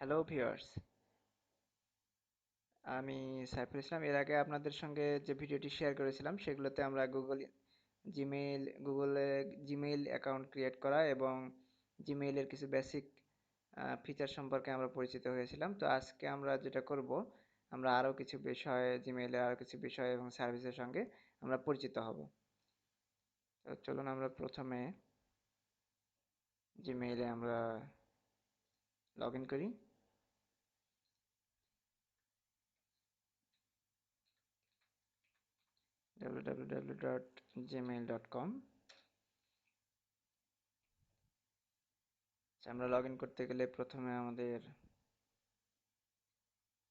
Hello viewers, আমি সাইফুল ইসলাম। এর আগে আপনাদের সঙ্গে যে ভিডিওটি শেয়ার করেছিলাম সেগুলোতে আমরা গুগলে জিমেইল অ্যাকাউন্ট ক্রিয়েট করা এবং জিমেইলের কিছু বেসিক ফিচার সম্পর্কে আমরা পরিচিত হয়েছিলাম। তো আজকে আমরা যেটা করব, আমরা আরো কিছু বিষয়, জিমেইলের আরো কিছু বিষয় এবং সার্ভিসের সঙ্গে আমরা পরিচিত হব। তো চলুন আমরা প্রথমে জিমেইলে আমরা লগ ইন করি। www.gmail.com। আমরা লগ ইন করতে গেলে প্রথমে আমাদের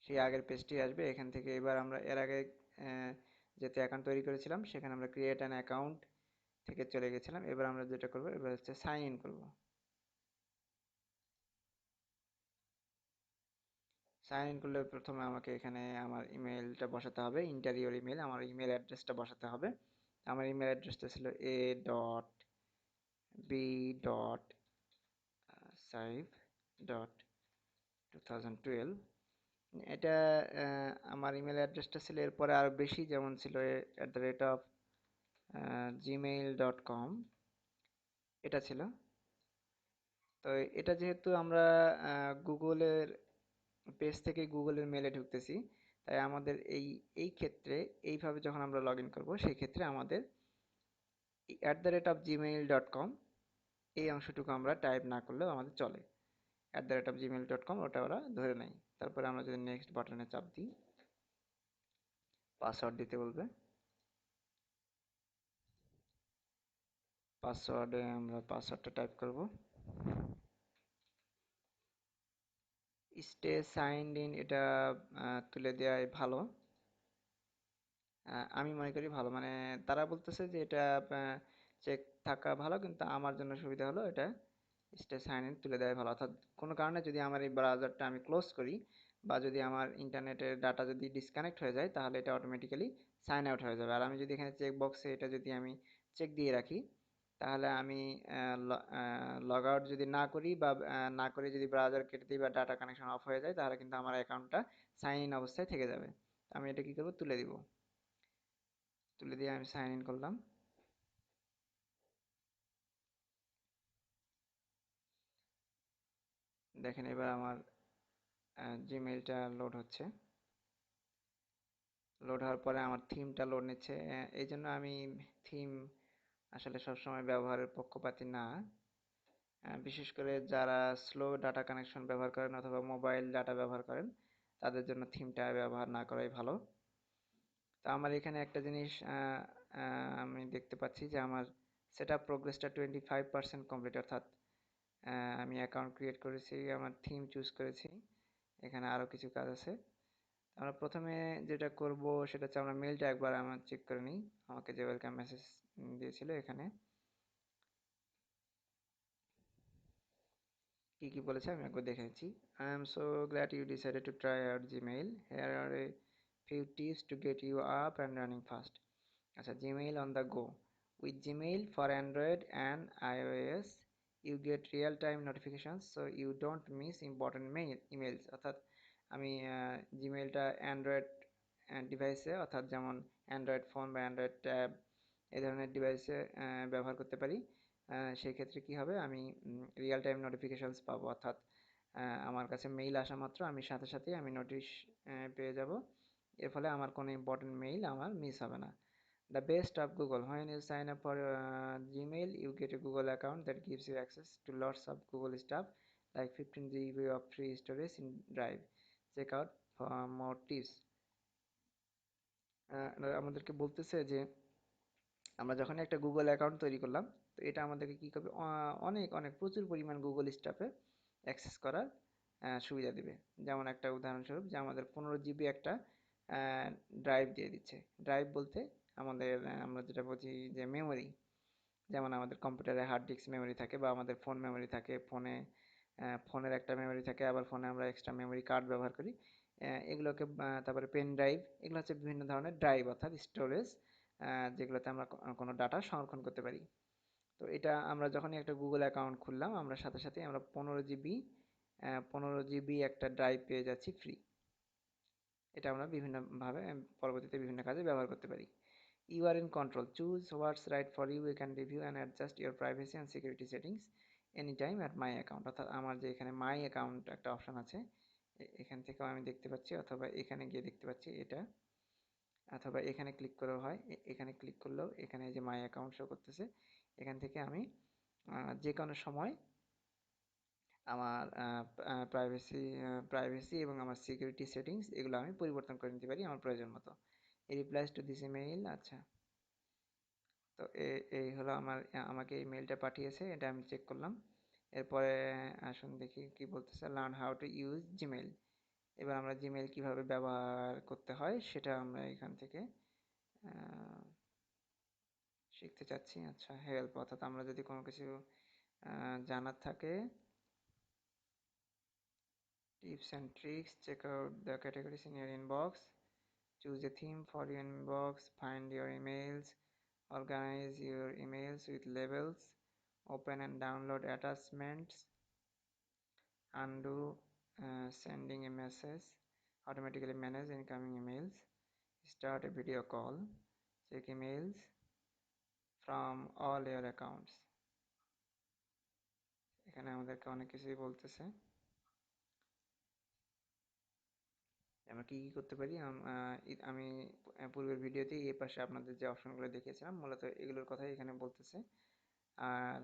সেই আগের পেজটি আসবে। এখান থেকে এবার আমরা এর আগে আহ, যেতে অ্যাকাউন্ট তৈরি করেছিলাম সেখানে আমরা ক্রিয়েট অ্যান অ্যাকাউন্ট থেকে চলে গেছিলাম। এবার আমরা যেটা করব, এবার হচ্ছে সাইন ইন করব। সাইন ইন করলে প্রথমে আমাকে এখানে আমার ইমেলটা বসাতে হবে, ইন্টারিয়র ইমেল, আমার ইমেল অ্যাড্রেসটা বসাতে হবে। আমার ইমেল অ্যাড্রেসটা ছিল a.b.saif.2012। এটা আমার ইমেল অ্যাড্রেসটা ছিল, এরপরে আরো বেশি যেমন ছিল @gmail.com, এটা ছিল। তো এটা যেহেতু আমরা গুগলের পেজ থেকে গুগলের মেলে ঢুকতেছি, তাই আমাদের এই ক্ষেত্রে এইভাবে যখন আমরা লগ ইন করবো সেই ক্ষেত্রে আমাদের @gmail.com এই অংশটুকু আমরা টাইপ না করলেও আমাদের চলে। @gmail.com ওটা ওরা ধরে নেয়। তারপরে আমরা যদি নেক্সট বাটনে চাপ দিই, পাসওয়ার্ড দিতে বলবে। পাসওয়ার্ডে আমরা পাসওয়ার্ডটা টাইপ করব। স্টে সাইনড ইন, এটা তুলে দেওয়াই ভালো। আমি মনে করি ভালো, মানে তারা বলতেছে যে এটা চেক থাকা ভালো, কিন্তু আমার জন্য সুবিধা হলো এটা স্টে সাইন ইন তুলে দেওয়াই ভালো। অর্থাৎ কোনো কারণে যদি আমার এই ব্রাউজারটা আমি ক্লোজ করি বা যদি আমার ইন্টারনেটের ডাটা যদি ডিসকানেক্ট হয়ে যায়, তাহলে এটা অটোমেটিক্যালি সাইন আউট হয়ে যাবে। আর আমি যদি এখানে চেক বক্সে এটা যদি আমি চেক দিয়ে রাখি, তাহলে আমি লগ আউট যদি না করি বা না করে যদি ব্রাউজার কেটে দিই বা ডাটা কানেকশন অফ হয়ে যায়, তাহলে কিন্তু আমার অ্যাকাউন্টটা সাইন ইন অবস্থায় থেকে যাবে। আমি এটা কি করব, তুলে দিব। তুলে দিয়ে আমি সাইন ইন করলাম। দেখেন এবার আমার জিমেইলটা লোড হচ্ছে। লোড হওয়ার পরে আমার থিমটা লোড নিচ্ছে। এই জন্য আমি থিম আসলে সবসময় ব্যবহারের পক্ষপাতী না। বিশেষ করে যারা স্লো ডাটা কানেকশন ব্যবহার করেন অথবা মোবাইল ডাটা ব্যবহার করেন, তাদের জন্য থিমটা ব্যবহার না করাই ভালো। তো আমার এখানে একটা জিনিস আমি দেখতে পাচ্ছি যে আমার সেটআপ প্রোগ্রেসটা 25% কমপ্লিট, অর্থাৎ আমি অ্যাকাউন্ট ক্রিয়েট করেছি, আমার থিম চুজ করেছি, এখানে আরো কিছু কাজ আছে। আমরা প্রথমে যেটা করব সেটা হচ্ছে আমরা মেলটা একবার আমরা চেক করে নিই। আমাকে যে ওয়েলকাম মেসেজ দিয়েছিল এখানে কি কি বলেছে আমি একবার দেখে নিচ্ছি। I am so glad you decided to try out Gmail, here are a few tips to get you up and running fast. আচ্ছা, Gmail on the go with Gmail for Android and iOS, you get real time notifications so you don't miss important emails. অর্থাৎ আমি জিমেইলটা Android ডিভাইসে, অর্থাৎ যেমন Android phone বা Android tab এই ধরনের ডিভাইসে ব্যবহার করতে পারি। সেই ক্ষেত্রে কি হবে, আমি রিয়েল টাইম নোটিফিকেশনস পাবো। অর্থাৎ আমার কাছে মেইল আসা মাত্র আমি সাথে সাথেই আমি নোটিশ পেয়ে যাব। এর ফলে আমার কোনো ইম্পর্টেন্ট মেইল আমার মিস হবে না। The best of Google. When you sign up for Gmail, you get a Google account that gives you access to lots of Google stuff like 15 GB of free storage in Drive. Check out for more tips. আমাদেরকে বলতেছে যে আমরা যখন একটা Google account তৈরি করলাম, তো এটা আমাদেরকে কি করবে, অনেক অনেক প্রচুর পরিমাণ গুগল স্টাফে অ্যাক্সেস করার সুবিধা দিবে। যেমন একটা উদাহরণস্বরূপ, যে আমাদের 15 GB একটা ড্রাইভ দিয়ে দিচ্ছে। ড্রাইভ বলতে আমাদের আমরা যেটা বলছি যে মেমোরি, যেমন আমাদের কম্পিউটারে হার্ড ডিস্ক মেমোরি থাকে বা আমাদের ফোন মেমোরি থাকে, ফোনের একটা মেমোরি থাকে, আবার ফোনে আমরা এক্সট্রা মেমোরি কার্ড ব্যবহার করি। এগুলোকে তারপরে পেন ড্রাইভ, এগুলো হচ্ছে বিভিন্ন ধরনের ড্রাইভ অর্থাৎ স্টোরেজ, যেগুলোতে আমরা কোনো ডাটা সংরক্ষণ করতে পারি। তো এটা আমরা যখনই একটা গুগল অ্যাকাউন্ট খুললাম, আমরা সাথে সাথে আমরা 15 GB 15 GB একটা ড্রাইভ পেয়ে যাচ্ছি ফ্রি। এটা আমরা বিভিন্নভাবে পরবর্তীতে বিভিন্ন কাজে ব্যবহার করতে পারি। You are in control, choose what's right for you, you can review and adjust your privacy and security settings any time at my account. অর্থাৎ আমার যে এখানে মাই অ্যাকাউন্ট একটা অপশন আছে, এখান থেকেও আমি দেখতে পাচ্ছি, অথবা এখানে গিয়ে দেখতে পাচ্ছি এটা, অথবা এখানে ক্লিক করেও হয়। এখানে ক্লিক করলেও এখানে যে মাই অ্যাকাউন্ট শো করতেছে, এখান থেকে আমি যে কোনো সময় আমার প্রাইভেসি এবং আমার সিকিউরিটি সেটিংস এগুলো আমি পরিবর্তন করে নিতে পারি আমার প্রয়োজন মতো। এই রিপ্লাইস টু দিস ইমেইল, আচ্ছা, তো এই হলো আমাকে এই মেইলটা পাঠিয়েছে, এটা আমি চেক করলাম। এরপরে আসুন দেখি কি বলতেছে, learn how to use Gmail. এবার আমরা জিমেইল কিভাবে ব্যবহার করতে হয় সেটা আমরা এখান থেকে শিখতে চাচ্ছি। আচ্ছা, হেল্প, অর্থাৎ আমরা যদি কোনো কিছু জানার থাকে, tips and tricks, check out the categories in your inbox, choose a theme for your inbox, find your emails, organize your emails with labels, open and download attachments, undo sending a message, automatically manage incoming emails, start a video call, check emails from all your accounts। এখানে আমাদেরকে অনেক কিছুই বলতেছে আমরা কি কি করতে পারি। আমি পূর্বের ভিডিওতে এই পাশে আপনাদের যে অপশনগুলো দেখিয়েছিলাম মূলত এগুলোর কথাই এখানে বলতেছে। আর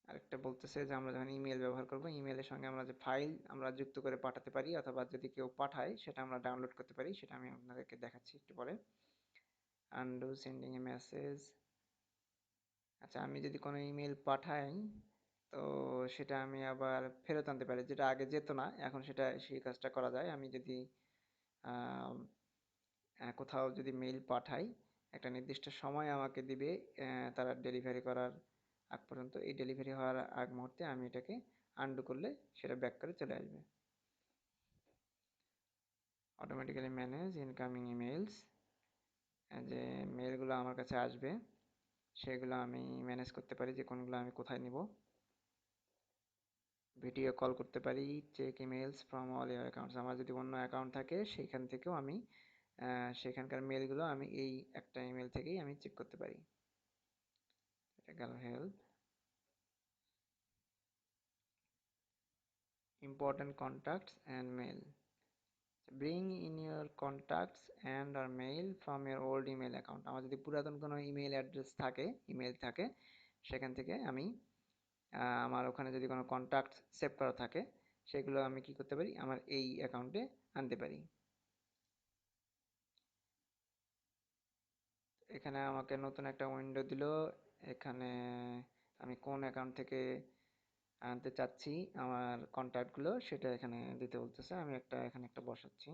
আরেকটা বলতেছে যে আমরা যখন ইমেল ব্যবহার করব, ইমেলের সঙ্গে আমরা যে ফাইল আমরা যুক্ত করে পাঠাতে পারি, অথবা যদি কেউ পাঠায় সেটা আমরা ডাউনলোড করতে পারি, সেটা আমি আপনাদেরকে দেখাচ্ছি একটু পরে। আনডু সেন্ডিং এ মেসেজ, আচ্ছা, আমি যদি কোনো ইমেল পাঠাই তো সেটা আমি আবার ফেরত আনতে পারি, যেটা আগে যেত না, এখন সেটা সেই কাজটা করা যায়। আমি যদি কোথাও যদি মেইল পাঠাই, একটা নির্দিষ্ট সময় আমাকে দিবে তারা ডেলিভারি করার আগ পর্যন্ত। এই ডেলিভারি হওয়ার আগ মুহূর্তে আমি এটাকে আনডু করলে সেটা ব্যাক করে চলে আসবে। অটোমেটিক্যালি ম্যানেজ ইনকামিং ইমেলস, যে মেলগুলো আমার কাছে আসবে সেগুলো আমি ম্যানেজ করতে পারি যে কোনগুলো আমি কোথায় নিব। ভিডিও কল করতে পারি, check emails from all your accounts, আমার যদি অন্য অ্যাকাউন্ট থাকে সেইখান থেকেও আমি সেখানকার মেলগুলো আমি এই একটা ইমেল থেকেই আমি চেক করতে পারি। এটা গেল help. Important contacts and mail, bring in your contacts and or mail from your old email account। আমার যদি পুরাতন কোনো ইমেল অ্যাড্রেস থাকে, ইমেল থাকে, সেখান থেকে আমি আমার ওখানে যদি কোনো কন্ট্যাক্ট সেভ করা থাকে সেগুলো আমি কি করতে পারি, আমার এই অ্যাকাউন্টে আনতে পারি। এখানে আমাকে নতুন একটা উইন্ডো দিল। এখানে আমি কোন অ্যাকাউন্ট থেকে আনতে চাচ্ছি আমার কন্ট্যাক্টগুলো সেটা এখানে দিতে বলতেছে। আমি এখানে একটা বসাচ্ছি।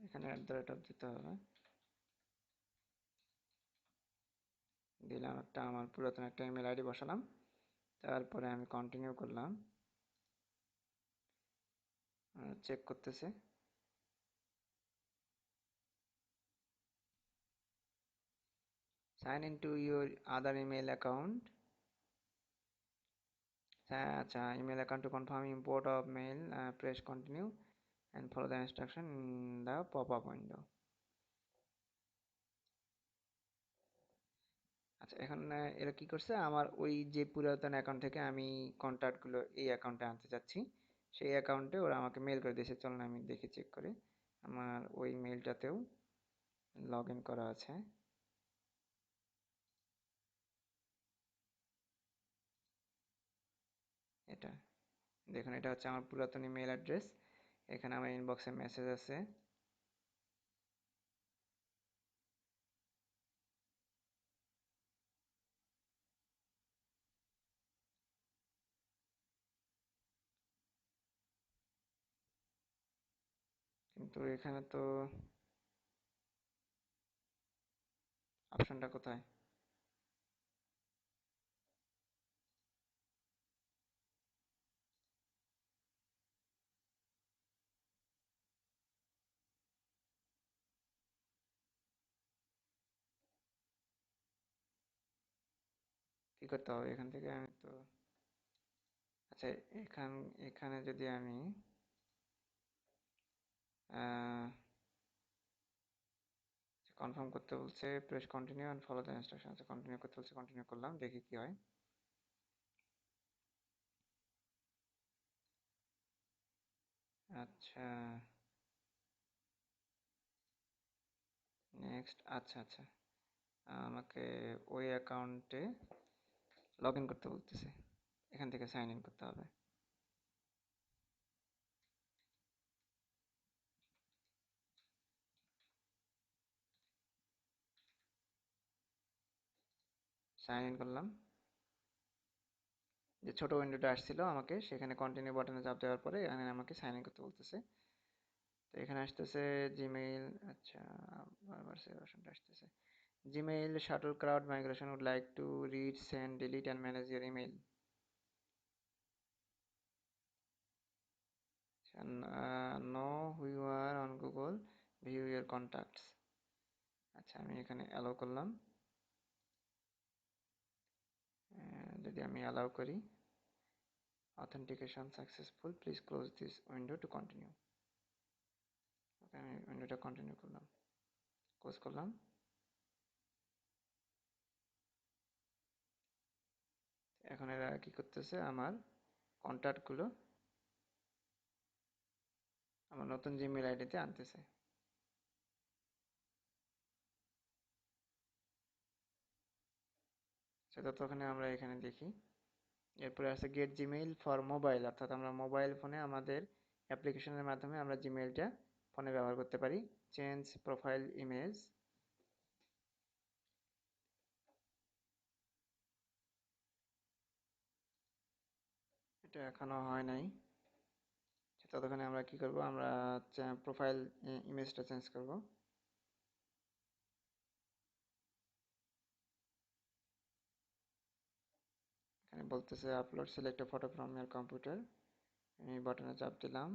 এখানে @ দিতে হবে, দিলাম একটা আমার পুরাতন একটা ইমেল আইডি বসালাম, তারপরে আমি কন্টিনিউ করলাম, চেক করতেছে। Sign in to your other email account, হ্যাঁ আচ্ছা, email account to confirm import of mail, press continue and follow the instruction in the pop up window. আচ্ছা, এখন এরা কি করছে, আমার ওই যে পুরাতন অ্যাকাউন্ট থেকে আমি কন্ট্যাক্টগুলো এই অ্যাকাউন্টে আনতে চাচ্ছি, সেই অ্যাকাউন্টে ওরা আমাকে মেল করে দিয়েছে। চলুন আমি দেখি, চেক করে। আমার ওই মেলটাতেও লগ ইন করা আছে। এটা দেখুন, এটা হচ্ছে আমার পুরাতন ইমেল অ্যাড্রেস। এখানে আমার ইনবক্সে মেসেজ আছে। কিন্তু এখানে তো অপশনটা কোথায়? করতে হবে এখান থেকে? আমি তো আচ্ছা, এখানে যদি আমি কনফার্ম করতে বলছে, press continue and follow the instruction. আচ্ছা, কন্টিনিউ করতে বলছে, কন্টিনিউ করলাম, দেখি কি হয়। আচ্ছা, নেক্সট। আচ্ছা আচ্ছা, আমাকে ওই অ্যাকাউন্টে লগ ইন করতে বলতেছে, এখান থেকে সাইন ইন করতে হবে। সাইন ইন করলাম। যে ছোট উইন্ডোটা আসছিল আমাকে, সেখানে কন্টিনিউ বাটনে চাপ দেওয়ার পরে এখানে আমাকে সাইন ইন করতে বলতেছে। তো এখানে আসতেছে জিমেইল। আচ্ছা, বারবার সেই অপশনটা আসতেছে, Gmail shuttle cloud migration would like to read send delete and manage your email. Know who you are on Google, view your contacts. আচ্ছা, আমি এখানে অ্যালাউ করলাম। যদি আমি অ্যালাউ করি, authentication successful, please close this window to continue. Okay, আমি উইন্ডোটা continue করলাম, ক্লোজ করলাম। এখন এরা কি করতেছে, আমার কন্ট্যাক্টগুলো আমার নতুন জিমেইল আইডিতে আনতেছে। সেটা তো ওখানে আমরা এখানে দেখি। এরপরে আছে গেট জিমেইল ফর মোবাইল, অর্থাৎ আমরা মোবাইল ফোনে আমাদের অ্যাপ্লিকেশনের মাধ্যমে আমরা জিমেইলটা ফোনে ব্যবহার করতে পারি। চেঞ্জ প্রোফাইল ইমেজ, এটা এখনো হয় নাই। ততক্ষণে আমরা কি করব, আমরা প্রোফাইল ইমেজটা চেঞ্জ করব। এখানে বলতেছে upload select photo from year computer. আমি বাটনে চাপ দিলাম।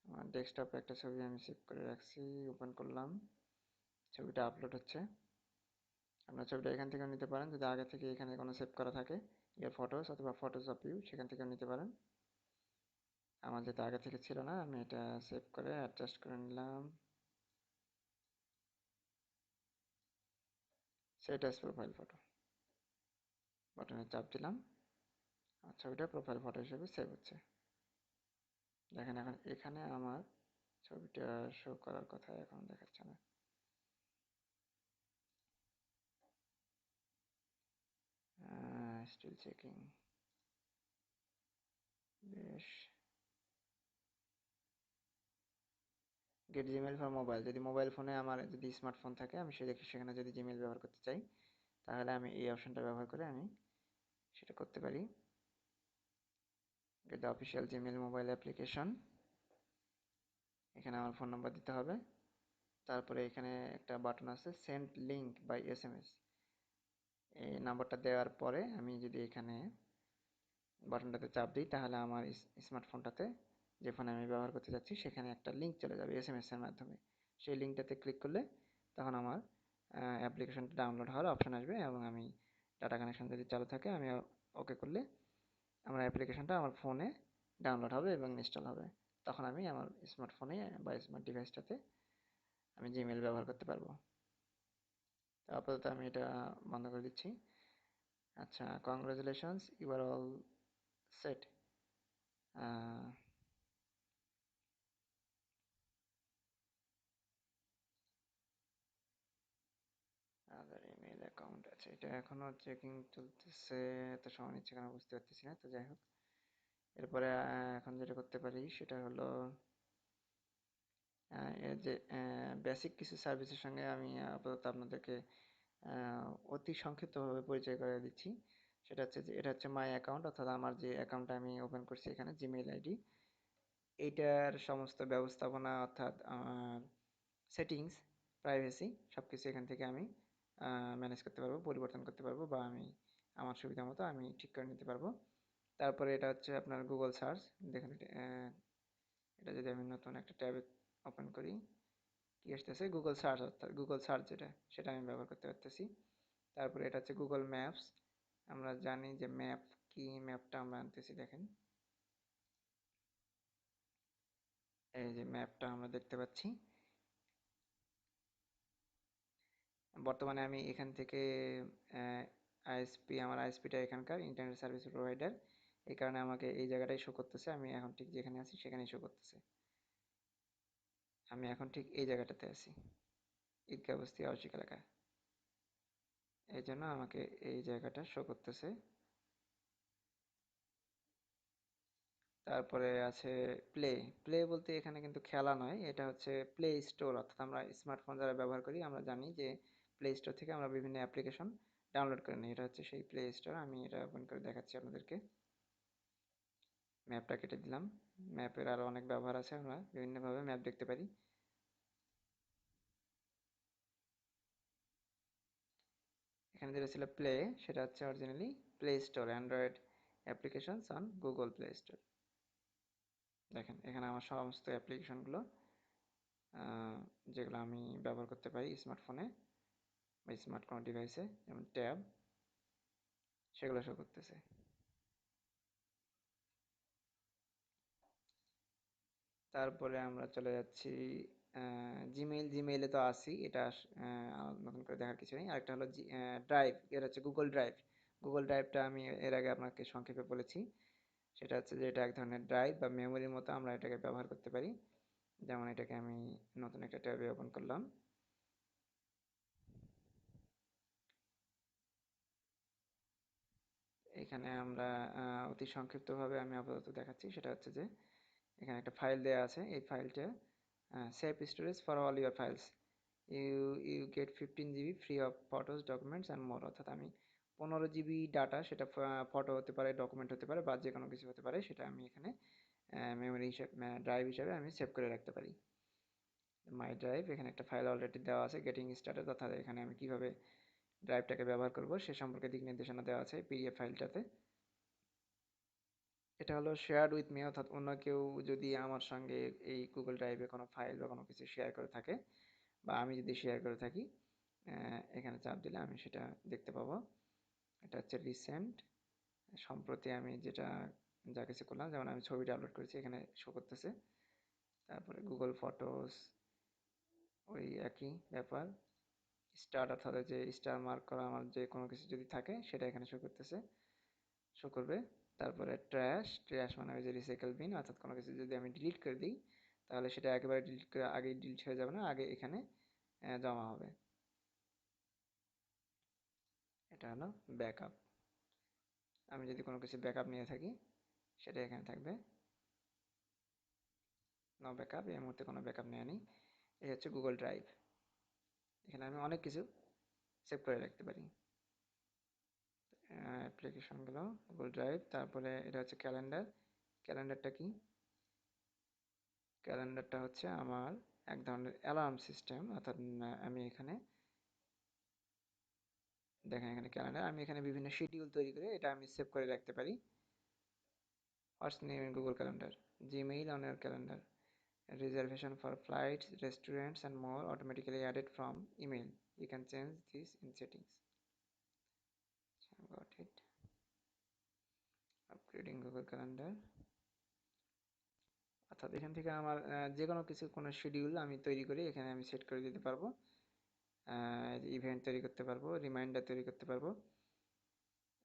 আমার ডেস্কটপে একটা ছবি আমি সেভ করে রাখছি, ওপেন করলাম, ছবিটা আপলোড হচ্ছে। আপনার ছবিটা এখান থেকেও নিতে পারেন যদি আগে থেকে এখানে কোনো সেভ করা থাকে, ইয়ার ফটোস অথবা ফটোস অফ ইউ, সেখান থেকেও নিতে পারেন। আমার যেটা আগে থেকে ছিল না, আমি এটা সেভ করে অ্যাডজাস্ট করে নিলাম। সেট অ্যাজ প্রোফাইল ফটো বাটনে চাপ দিলাম, আর ছবিটা প্রোফাইল ফটো হিসেবে সেভ হচ্ছে। দেখেন, এখন এখানে আমার ছবিটা শো করার কথা, এখন দেখাচ্ছে না। Still checking. বেশ। গেট জিমেল ফর মোবাইল, যদি মোবাইল ফোনে আমার যদি স্মার্টফোন থাকে, আমি সেখানে যদি জিমেল ব্যবহার করতে চাই, তাহলে আমি এই অপশনটা ব্যবহার করে আমি সেটা করতে পারি। Get the official Gmail mobile application, এখানে আমার ফোন নাম্বার দিতে হবে। তারপরে এখানে একটা বাটন আছে সেন্ড লিঙ্ক বাই এসএমএস, এই নাম্বারটা দেওয়ার পরে আমি যদি এখানে বাটনটাতে চাপ দিই, তাহলে আমার স্মার্টফোনটাতে, যে ফোনে আমি ব্যবহার করতে যাচ্ছি, সেখানে একটা লিঙ্ক চলে যাবে এসএমএস এর মাধ্যমে। সেই লিঙ্কটাতে ক্লিক করলে তখন আমার অ্যাপ্লিকেশনটা ডাউনলোড হওয়ার অপশন আসবে, এবং আমি ডাটা কানেকশন যদি চালু থাকে, আমি ওকে করলে আমার অ্যাপ্লিকেশনটা আমার ফোনে ডাউনলোড হবে এবং ইনস্টল হবে। তখন আমি আমার স্মার্টফোনে বা স্মার্ট ডিভাইসটাতে আমি জিমেল ব্যবহার করতে পারবো। তো আপাতত আমি এটা বন্ধ করে দিচ্ছি। আচ্ছা, congratulations, you are all set. Other email account আছে, এটা এখনো চেকিং চলতেছে, এত সময় নিচ্ছে কেন বুঝতে পারতেছি না। তো যাই হোক, এরপরে এখন যেটা করতে পারি সেটা হলো এর যে বেসিক কিছু সার্ভিসের সঙ্গে আমি আপাতত আপনাদেরকে অতি সংক্ষিপ্তভাবে পরিচয় করে দিচ্ছি। সেটা হচ্ছে যে এটা হচ্ছে মাই অ্যাকাউন্ট, অর্থাৎ আমার যে অ্যাকাউন্টটা আমি ওপেন করছি এখানে জিমেইল আইডি, এইটার সমস্ত ব্যবস্থাপনা, অর্থাৎ আমার সেটিংস, প্রাইভেসি, সব কিছু এখান থেকে আমি ম্যানেজ করতে পারবো, পরিবর্তন করতে পারবো, বা আমি আমার সুবিধা মতো আমি ঠিক করে নিতে পারবো। তারপরে এটা হচ্ছে আপনার গুগল সার্চ। দেখেন, এটা যদি আমি নতুন একটা ট্যাবে ওপেন করি, কি আসতেছে, গুগল সার্চ, অর্থাৎ গুগল সার্চ যেটা, সেটা আমি ব্যবহার করতে পারতেছি। তারপরে এটা হচ্ছে গুগল ম্যাপস, আমরা জানি যে ম্যাপ কি, ম্যাপটা আমরা আনতেছি, দেখেন এই যে ম্যাপটা আমরা দেখতে পাচ্ছি। বর্তমানে আমি এখান থেকে আইএসপি, আমার আইএসপিটা এখানকার ইন্টারনেট সার্ভিস প্রোভাইডার, এই কারণে আমাকে এই জায়গাটাই শো করতেছে। আমি এখন ঠিক যেখানে আছি সেখানেই শো করতেছে। আমি এখন ঠিক এই জায়গাটাতে আছি, ঈদগাহ বস্তি আবাসিক এলাকা। এই জন্য আমাকে এই জায়গাটা শো করতেছে। তারপরে আছে প্লে। প্লে বলতে এখানে কিন্তু খেলা নয়, এটা হচ্ছে প্লে স্টোর, অর্থাৎ আমরা স্মার্টফোন যারা ব্যবহার করি আমরা জানি যে প্লে স্টোর থেকে আমরা বিভিন্ন অ্যাপ্লিকেশন ডাউনলোড করে নিই, এটা হচ্ছে সেই প্লে স্টোর। আমি এটা ওপেন করে দেখাচ্ছি আপনাদেরকে। ম্যাপটা কেটে দিলাম। ম্যাপের আরো অনেক ব্যবহার আছে, আমরা বিভিন্নভাবে ম্যাপ দেখতে পারি। এখানে যেটা ছিল প্লে, সেটা হচ্ছে originally play store, Android applications on Google play store. দেখেন এখানে আমার সমস্ত অ্যাপ্লিকেশনগুলো যেগুলো আমি ব্যবহার করতে পারি স্মার্টফোনে বা স্মার্ট কোনো ডিভাইসে, যেমন ট্যাব, সেগুলো শো করতেছে। তারপরে আমরা চলে যাচ্ছি জিমেইল। জিমেইলে তো আছি, এটা নতুন করে দেখার কিছু নেই। আরেকটা হলো ড্রাইভ, এটা হচ্ছে গুগল ড্রাইভ। গুগল ড্রাইভটা আমি এর আগে আপনাকে সংক্ষেপে বলেছি। সেটা হচ্ছে যে এটা এক ধরনের ড্রাইভ বা মেমোরির মতো আমরা এটাকে ব্যবহার করতে পারি। যেমন এটাকে আমি নতুন একটা ট্যাবে ওপেন করলাম। এখানে আমরা অতি সংক্ষিপ্তভাবে আমি আপাতত দেখাচ্ছি। সেটা হচ্ছে যে এখানে একটা ফাইল দেওয়া আছে, এই ফাইলটা save storage for all your files, you get 15 GB free of photos documents and more. অর্থাৎ আমি 15 জিবি ডাটা, সেটা ফটো হতে পারে, ডকুমেন্ট হতে পারে, বা যে কোনো কিছু হতে পারে, সেটা আমি এখানে মেমোরি হিসেবে, ড্রাইভ হিসেবে আমি সেভ করে রাখতে পারি। মাই ড্রাইভ, এখানে একটা ফাইল অলরেডি দেওয়া আছে, গেটিং স্টার্টেড, অর্থাৎ এখানে আমি কিভাবে ড্রাইভটাকে ব্যবহার করব সে সম্পর্কে দিক নির্দেশনা দেওয়া আছে পিডিএফ ফাইলটাতে। এটা হলো শেয়ার্ড উইথ মি, অর্থাৎ অন্য কেউ যদি আমার সঙ্গে এই গুগল ড্রাইভে কোনো ফাইল বা কোনো কিছু শেয়ার করে থাকে, বা আমি যদি শেয়ার করে থাকি, এখানে চাপ দিলে আমি সেটা দেখতে পাবো। এটা হচ্ছে রিসেন্ট, সম্প্রতি আমি যেটা যা কিছু করলাম, যেমন আমি ছবিটা আপলোড করেছি এখানে শো করতেছে। তারপরে গুগল ফটোস, ওই একই ব্যাপার। স্টার, অর্থাৎ যে স্টার মার্ক করা আমার যে কোনো কিছু যদি থাকে সেটা এখানে শো করতেছে, শো করবে। তারপরে ট্র্যাশ, ট্র্যাশ মানে ওই যে রিসাইকেল বিন, অর্থাৎ কোনো কিছু যদি আমি ডিলিট করে দিই তাহলে সেটা একেবারে ডিলিট করে আগেই ডিলিট হয়ে যাবে না, আগে এখানে জমা হবে। এটা হলো ব্যাকআপ, আমি যদি কোনো কিছু ব্যাকআপ নিয়ে থাকি সেটা এখানে থাকবে। নো ব্যাকআপ, এই মুহূর্তে কোনো ব্যাকআপ নেওয়া নেই। এই হচ্ছে গুগল ড্রাইভ, এখানে আমি অনেক কিছু সেভ করে রাখতে পারি অ্যাপ্লিকেশনগুলো। Google drive. তারপরে এটা হচ্ছে ক্যালেন্ডার। ক্যালেন্ডারটা কি? ক্যালেন্ডারটা হচ্ছে আমার এক ধরনের অ্যালার্ম সিস্টেম, অর্থাৎ আমি এখানে দেখেন, এখানে ক্যালেন্ডার, আমি এখানে বিভিন্ন শিডিউল তৈরি করে এটা আমি সেভ করে রাখতে পারি। হোয়াটস name in Google calendar, Gmail on year calendar, reservation for flights, restaurants and more automatically added from email. You can change this in settings. Got it. Upgrading Google Calendar, অর্থাৎ এখান থেকে আমার যে কোনো কিছু, কোনো শিডিউল আমি তৈরি করি এখানে আমি সেট করে দিতে পারবো। ইভেন্ট তৈরি করতে পারবো, রিমাইন্ডার তৈরি করতে পারবো,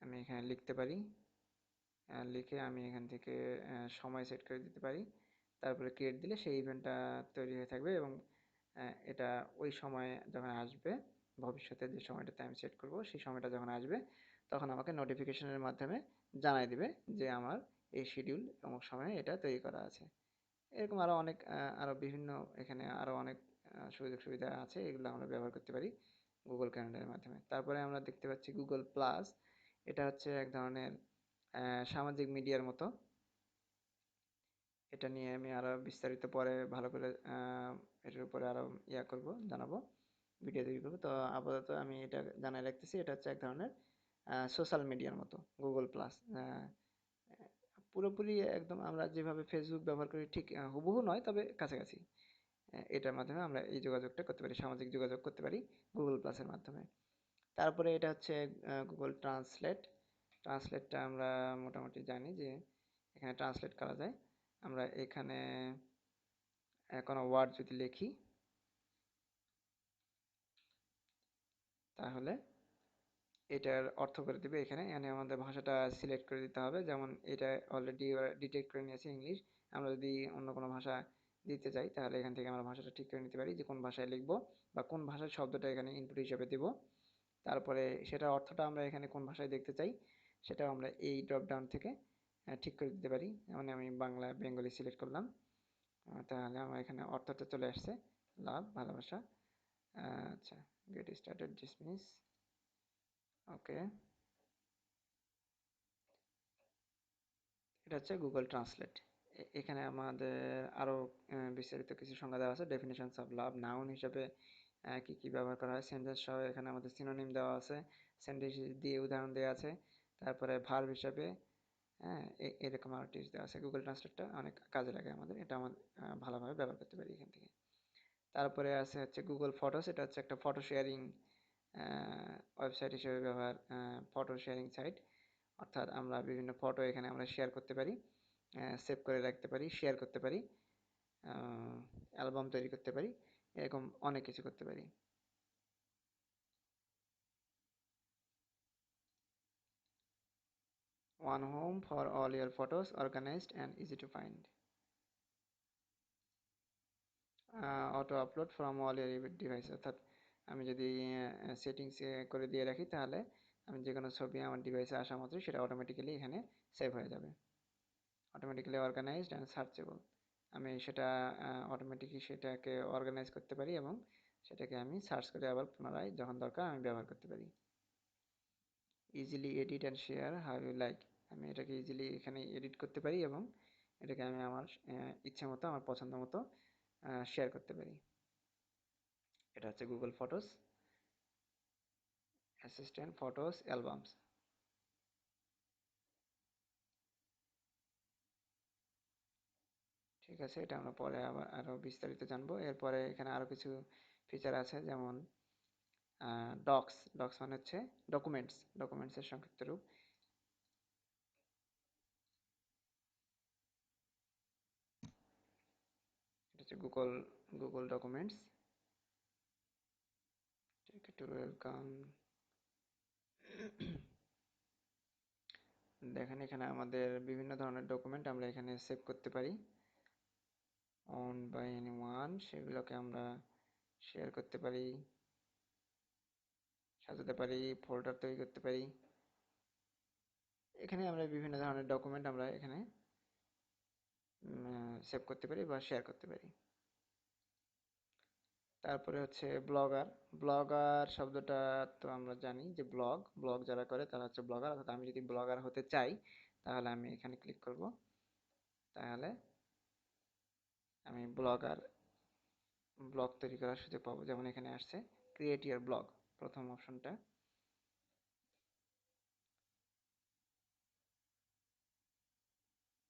আমি এখানে লিখতে পারি। লিখে আমি এখান থেকে সময় সেট করে দিতে পারি। তারপরে ক্রিয়েট দিলে সেই ইভেন্টটা তৈরি হয়ে থাকবে, এবং এটা ওই সময় যখন আসবে, ভবিষ্যতে যে সময়টাতে আমি সেট করব সেই সময়টা যখন আসবে তখন আমাকে নোটিফিকেশনের মাধ্যমে জানাই দিবে যে আমার এই শিডিউল অমুক সময়ে এটা তৈরি করা আছে। এরকম আরো অনেক আরো বিভিন্ন, এখানে আরো অনেক সুযোগ সুবিধা আছে, এগুলো আমরা ব্যবহার করতে পারি গুগল ক্যালেন্ডারের মাধ্যমে। তারপরে আমরা দেখতে পাচ্ছি গুগল প্লাস, এটা হচ্ছে এক ধরনের সামাজিক মিডিয়ার মতো। এটা নিয়ে আমি আরো বিস্তারিত পরে ভালো করে এটার উপরে আরো করব, জানাবো, ভিডিও তৈরি করবো। তো আপাতত আমি এটা জানাই রাখতেছি, এটা হচ্ছে এক ধরনের সোশ্যাল মিডিয়ার মতো গুগল প্লাস। পুরোপুরি একদম আমরা যেভাবে ফেসবুক ব্যবহার করি ঠিক হুবহু নয়, তবে কাছাকাছি। এটার মাধ্যমে আমরা এই যোগাযোগটা করতে পারি, সামাজিক যোগাযোগ করতে পারি গুগল প্লাসের মাধ্যমে। তারপরে এটা হচ্ছে গুগল ট্রান্সলেট। ট্রান্সলেটটা আমরা মোটামুটি জানি যে এখানে ট্রান্সলেট করা যায়। আমরা এখানে কোনো ওয়ার্ড যদি লিখি তাহলে এটার অর্থ করে দিবে এখানে। এখানে আমাদের ভাষাটা সিলেক্ট করে দিতে হবে, যেমন এটা অলরেডি ডিটেক্ট করে নিয়েছে ইংলিশ। আমরা যদি অন্য কোনো ভাষা দিতে চাই তাহলে এখান থেকে আমরা ভাষাটা ঠিক করে নিতে পারি যে কোন ভাষায় লিখবো বা কোন ভাষার শব্দটা এখানে ইনপুট হিসেবে দিব। তারপরে সেটার অর্থটা আমরা এখানে কোন ভাষায় দেখতে চাই সেটাও আমরা এই ড্রপ ডাউন থেকে ঠিক করে দিতে পারি। যেমন আমি বাংলা বেঙ্গলি সিলেক্ট করলাম, তাহলে আমার এখানে অর্থটা চলে আসছে লাভ, ভালোবাসা। আচ্ছা, গেট স্টার্টেড, ডিসমিস, ওকে। এটা হচ্ছে গুগল ট্রান্সলেট। এখানে আমাদের আরো বিস্তারিত কিছু সংজ্ঞা দেওয়া আছে। ডেফিনেশনস অফ লাভ, নাউন হিসেবে কি কি ব্যবহার করা হয়, সেন্টেন্স সহ এখানে আমাদের সিনোনিম দেওয়া আছে, সেন্টেন্স দিয়ে উদাহরণ দেওয়া আছে। তারপরে ভার্ব হিসেবে এরকম আরো টিপস দেওয়া আছে। গুগল ট্রান্সলেটটা অনেক কাজে লাগে আমাদের, এটা আমাদের ভালোভাবে ব্যবহার করতে পারি এখান থেকে। তারপরে আছে হচ্ছে গুগল ফটোস, এটা হচ্ছে একটা ফটো শেয়ারিং ওয়েবসাইট হিসেবে ব্যবহার, ফটো শেয়ারিং সাইট। অর্থাৎ আমরা বিভিন্ন ফটো এখানে আমরা শেয়ার করতে পারি, সেভ করে রাখতে পারি, শেয়ার করতে পারি, অ্যালবাম তৈরি করতে পারি, এরকম অনেক কিছু করতে পারি। One home for all your photos, organized and easy to find. Auto upload from all your device, অর্থাৎ আমি যদি সেটিংস করে দিয়ে রাখি তাহলে আমি যে কোনো ছবি আমার ডিভাইসে আসা মাত্রই সেটা অটোমেটিক্যালি এখানে সেভ হয়ে যাবে। অটোমেটিক্যালি অর্গানাইজড অ্যান্ড সার্চেবল, আমি সেটা অটোমেটিকলি সেটাকে অর্গানাইজ করতে পারি এবং সেটাকে আমি সার্চ করে আবার পুনরায় যখন দরকার আমি ব্যবহার করতে পারি। Easily edit and share how you like, আমি এটাকে ইজিলি এখানে এডিট করতে পারি এবং এটাকে আমি আমার ইচ্ছে মতো, আমার পছন্দ মতো শেয়ার করতে পারি। এটা হচ্ছে Google photos assistant, photos, albums. ঠিক আছে, এটা আমরা পরে আবার আরো বিস্তারিত জানবো। এরপরে এখানে আরো কিছু ফিচার আছে, যেমন ডক্স। ডক্স মানে হচ্ছে ডকুমেন্টস, ডকুমেন্টসের সংক্ষিপ্ত রূপ। এটা হচ্ছে Google Google documents. Take to welcome. দেখেন এখানে আমাদের বিভিন্ন ধরনের ডকুমেন্ট আমরা এখানে সেভ করতে পারি অন বাই এনিওয়ান, সেগুলোকে আমরা শেয়ার করতে পারি, সাজাতে পারি, ফোল্ডার তৈরি করতে পারি। এখানে আমরা বিভিন্ন ধরনের ডকুমেন্ট আমরা এখানে সেভ করতে পারি বা শেয়ার করতে পারি। তারপরে হচ্ছে ব্লগার। ব্লগার শব্দটা তো আমরা জানি যে ব্লগ, ব্লগ যারা করে তারা হচ্ছে ব্লগার। অর্থাৎ আমি যদি ব্লগার হতে চাই তাহলে আমি এখানে ক্লিক করব, তাহলে আমি ব্লগার, ব্লগ তৈরি করার সুযোগ পাবো। যেমন এখানে আসছে ক্রিয়েট ইওর ব্লগ, প্রথম অপশনটা।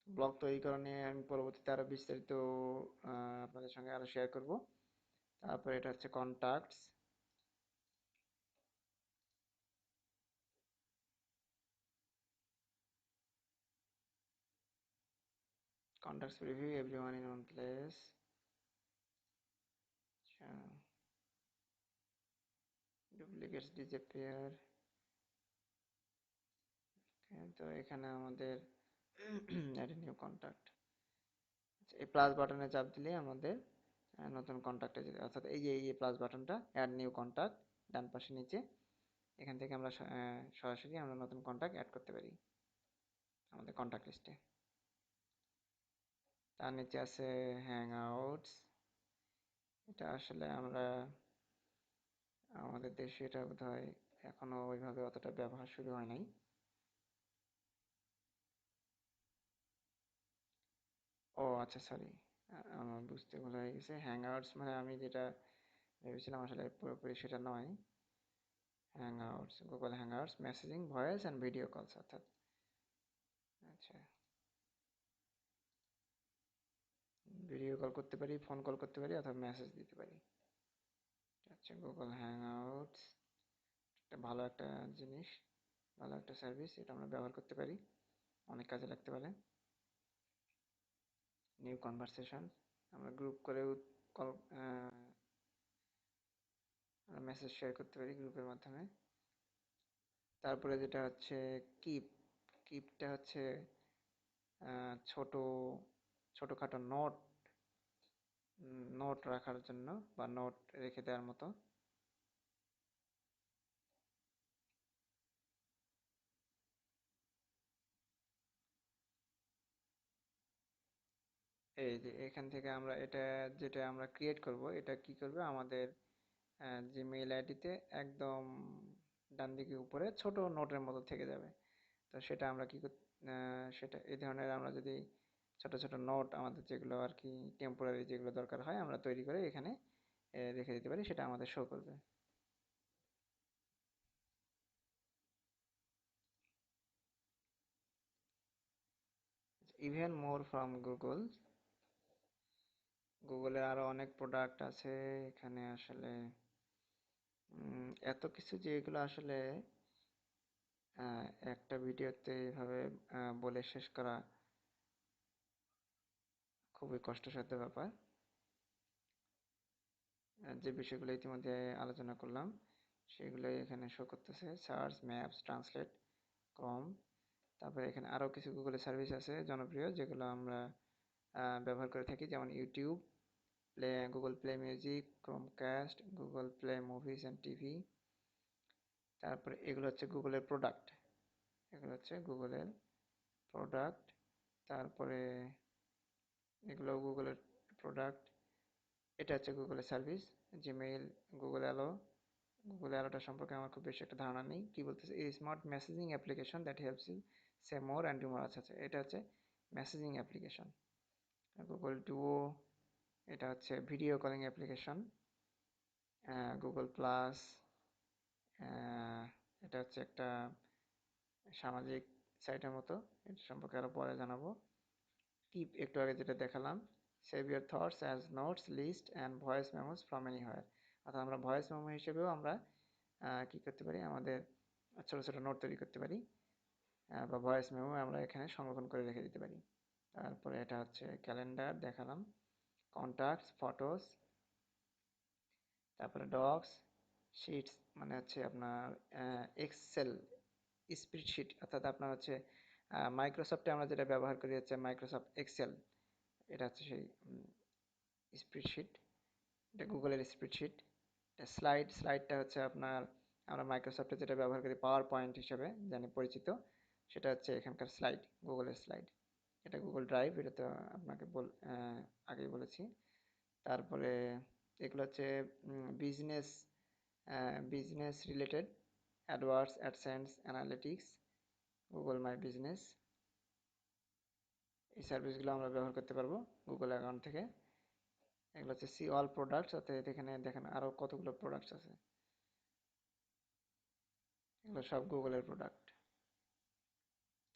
ব্লগ তৈরি করা নিয়ে আমি পরবর্তীতে আরো বিস্তারিত আপনাদের সঙ্গে আরো শেয়ার করব। তারপরে এটা হচ্ছে contacts. Contacts preview, everyone in one place. আচ্ছা, ডুপ্লিকেটস ডিসঅ্যাপিয়ার। তো এখানে আমাদের অ্যাড নিউ কন্টাক্ট, এই প্লাস বাটনে চাপ দিলে আমাদের নতুন কন্টাক্টে যেতে, অর্থাৎ এই যে এই প্লাস বাটনটা অ্যাড নিউ কন্টাক্ট ডান পাশে নিচে, এখান থেকে আমরা সরাসরি আমরা নতুন কন্টাক্ট অ্যাড করতে পারি আমাদের কন্টাক্ট লিস্টে। তার নিচে আছে হ্যাং আউটস। এটা আসলে আমরা আমাদের দেশে এটা বোধহয় এখনো ওইভাবে অতটা ব্যবহার শুরু হয় নাই। ও আচ্ছা, সরি, আমার বুঝতে ভুল হয়ে গেছে। হ্যাং আউটস মানে আমি যেটা ভেবেছিলাম আসলে পুরোপুরি সেটা নয়। Hang outs, Google hang outs, messaging, voice and video কলস, অর্থাৎ আচ্ছা ভিডিও কল করতে পারি, ফোন কল করতে পারি অথবা মেসেজ দিতে পারি। আচ্ছা, গুগল হ্যাং আউটস একটা ভালো একটা জিনিস। ভালো একটা সার্ভিস, এটা আমরা ব্যবহার করতে পারি, অনেক কাজে লাগতে পারে। নিউ কনভারসেশন, আমরা গ্রুপ করেও কল মেসেজ শেয়ার করতে পারি গ্রুপের মাধ্যমে। তারপরে যেটা হচ্ছে কিপ, কিপটা হচ্ছে ছোট ছোটখাটো নোট, নোট রাখার জন্য বা নোট রেখে দেওয়ার মতো। এই যে এখান থেকে আমরা এটা, যেটা আমরা ক্রিয়েট করব, এটা কি করবে আমাদের জিমেইল আইডিতে একদম ডান দিকে উপরে ছোট নোটের মতো থেকে যাবে। তো সেটা আমরা সেটা এই ধরনের আমরা যদি ছোট ছোট নোট আমাদের যেগুলো আর কি টেম্পোরারি যেগুলো দরকার হয় আমরা তৈরি করে এখানে রেখে দিতে পারি, সেটা আমাদের শো করবে। ইভেন মোর ফ্রম গুগল, গুগলের আরো অনেক প্রোডাক্ট আছে এখানে আসলে। এত কিছু যে এগুলো আসলে একটা ভিডিওতে এভাবে বলে শেষ করা খুবই কষ্টসাধ্য ব্যাপার। যে বিষয়গুলো ইতিমধ্যে আলোচনা করলাম সেগুলোই এখানে শো করতেছে, সার্চ, ম্যাপস, ট্রান্সলেট, কম। তারপরে এখানে আরো কিছু গুগলের সার্ভিস আছে জনপ্রিয় যেগুলো আমরা ব্যবহার করে থাকি, যেমন YouTube, Google play music, Chromecast, Google play movies and TV. তারপরে এগুলো হচ্ছে গুগলের প্রোডাক্ট, এগুলো হচ্ছে গুগলের প্রোডাক্ট। তারপরে এগুলো গুগলের প্রোডাক্ট। এটা হচ্ছে গুগলের সার্ভিস, জিমেইল, গুগল অ্যালো। গুগল অ্যালোটা সম্পর্কে আমার খুব বেশি একটা ধারণা নেই, কি বলতেছে, এই smart messaging application that helps you say more and do more. আচ্ছা আচ্ছা, এটা হচ্ছে মেসেজিং অ্যাপ্লিকেশন। গুগল ডুও, এটা হচ্ছে video calling application. Google plus, এটা হচ্ছে একটা সামাজিক সাইটের মতো, এটা সম্পর্কে আরো পরে জানাবো। কিপ, একটু আগে যেটা দেখালাম, save your thoughts as notes, list and voice memos from anywhere. অর্থাৎ আমরা ভয়েস মেমো হিসেবেও আমরা কি করতে পারি, আমাদের ছোট ছোট নোট তৈরি করতে পারি, বা ভয়েস মেমো আমরা এখানে সংরক্ষণ করে রেখে দিতে পারি। তারপরে এটা হচ্ছে ক্যালেন্ডার দেখালাম, কন্টাক্টস, ফটোস, তারপরে ডক্স, শিটস মানে হচ্ছে আপনার এক্সেল স্প্রেডশিট, অর্থাৎ আপনার হচ্ছে মাইক্রোসফটে আমরা যেটা ব্যবহার করি হচ্ছে মাইক্রোসফট এক্সেল, এটা হচ্ছে সেই স্প্রেডশিট, এটা গুগলের স্প্রেডশিট। এটা স্লাইড, স্লাইডটা হচ্ছে আপনার আমরা মাইক্রোসফটে যেটা ব্যবহার করি পাওয়ার পয়েন্ট হিসেবে জানি পরিচিত, সেটা হচ্ছে এখানকার স্লাইড, গুগলের স্লাইড। এটা গুগল ড্রাইভ, এটা তো আপনাকে আগেই বলেছি। তারপরে এগুলো হচ্ছে business, business related, AdWords, AdSense, analytics, Google my business. এই সার্ভিসগুলো আমরা ব্যবহার করতে পারবো গুগল অ্যাকাউন্ট থেকে। এগুলো হচ্ছে সি অল প্রোডাক্টস, অর্থাৎ এখানে দেখেন আরো কতগুলো প্রোডাক্টস আছে, এগুলো সব গুগলের প্রোডাক্ট।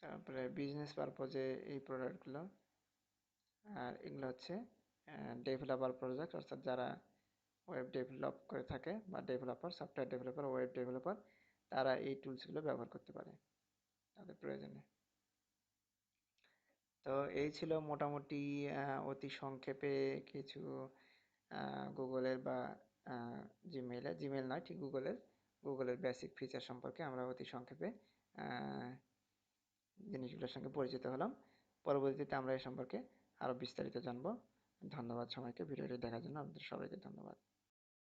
তারপরে বিজনেস পারপজে এই প্রোডাক্টগুলো। আর এগুলো হচ্ছে ডেভেলপার প্রজেক্ট, অর্থাৎ যারা ওয়েব ডেভেলপ করে থাকে বা developer, software developer, web developer, তারা এই টুলসগুলো ব্যবহার করতে পারে তাদের প্রয়োজনে। তো এই ছিল মোটামুটি অতি সংক্ষেপে কিছু গুগলের বা জিমেইলের, জিমেইল নয় ঠিক গুগলের, গুগলের বেসিক ফিচার সম্পর্কে আমরা অতি সংক্ষেপে আহ, জিনিসগুলোর সঙ্গে পরিচিত হলাম। পরবর্তীতে আমরা এ সম্পর্কে আরো বিস্তারিত জানবো। ধন্যবাদ সবাইকে ভিডিওটি দেখার জন্য, আপনাদের সবাইকে ধন্যবাদ।